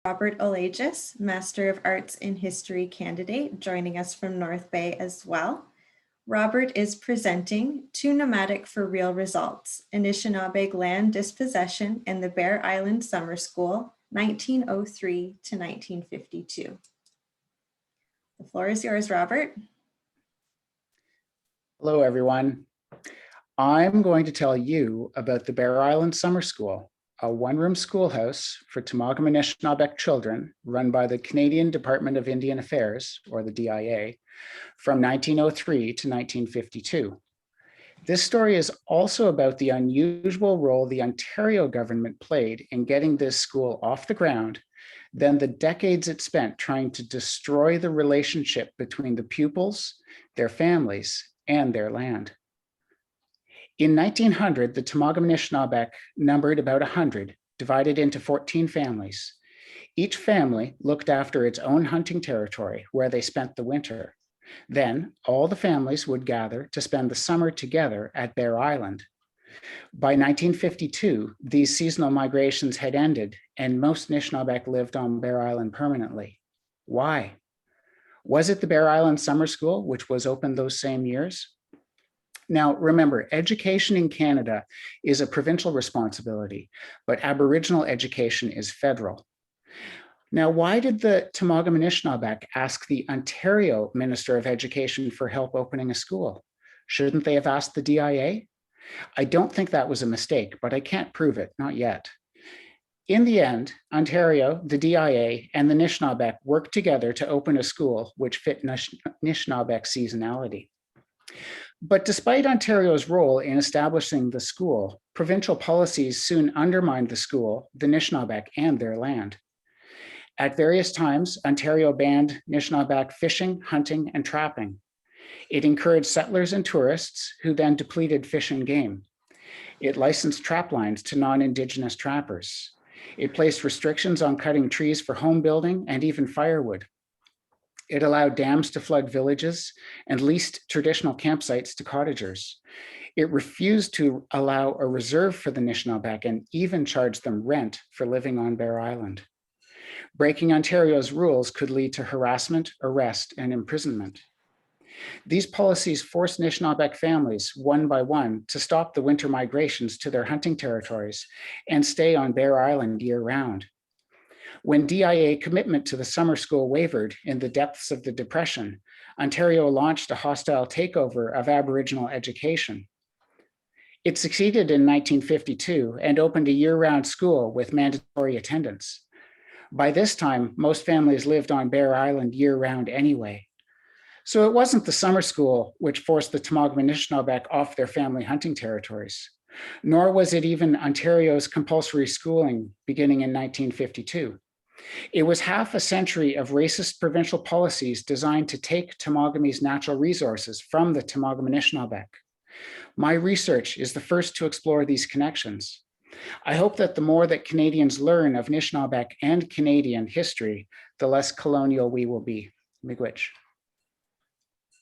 Robert Olagis, Master of Arts in History candidate, joining us from North Bay as well. Robert is presenting Too Nomadic for Real Results, Anishinaabe Land Dispossession in the Bear Island Summer School, 1903 to 1952. The floor is yours, Robert. Hello, everyone. I'm going to tell you about the Bear Island Summer School, a one-room schoolhouse for Temagami Anishinaabe children run by the Canadian Department of Indian Affairs, or the DIA, from 1903 to 1952. This story is also about the unusual role the Ontario government played in getting this school off the ground, then the decades it spent trying to destroy the relationship between the pupils, their families, and their land. In 1900, the Temagami Anishinaabe numbered about 100, divided into 14 families. Each family looked after its own hunting territory where they spent the winter. Then all the families would gather to spend the summer together at Bear Island. By 1952, these seasonal migrations had ended and most Anishinaabe lived on Bear Island permanently. Why? Was it the Bear Island Summer School, which was open those same years? Now, remember, education in Canada is a provincial responsibility, but Aboriginal education is federal. Now, why did the Temagami Anishinaabe ask the Ontario Minister of Education for help opening a school? Shouldn't they have asked the DIA? I don't think that was a mistake, but I can't prove it, not yet. In the end, Ontario, the DIA, and the Anishinaabe worked together to open a school which fit Anishinaabe seasonality. But despite Ontario's role in establishing the school, provincial policies soon undermined the school, the Anishinaabe, and their land. At various times, Ontario banned Anishinaabe fishing, hunting, and trapping. It encouraged settlers and tourists who then depleted fish and game. It licensed trap lines to non-Indigenous trappers. It placed restrictions on cutting trees for home building and even firewood. It allowed dams to flood villages and leased traditional campsites to cottagers. It refused to allow a reserve for the Anishinaabe and even charged them rent for living on Bear Island. Breaking Ontario's rules could lead to harassment, arrest, and imprisonment. These policies forced Anishinaabe families, one by one, to stop the winter migrations to their hunting territories and stay on Bear Island year-round. When DIA commitment to the summer school wavered in the depths of the Depression, Ontario launched a hostile takeover of Aboriginal education. It succeeded in 1952 and opened a year-round school with mandatory attendance. By this time, most families lived on Bear Island year-round anyway. So it wasn't the summer school which forced the Temagami Anishinaabe off their family hunting territories, nor was it even Ontario's compulsory schooling beginning in 1952. It was half a century of racist provincial policies designed to take Temagami's natural resources from the Temagami Anishinaabe. My research is the first to explore these connections. I hope that the more that Canadians learn of Anishinaabe and Canadian history, the less colonial we will be. Miigwech.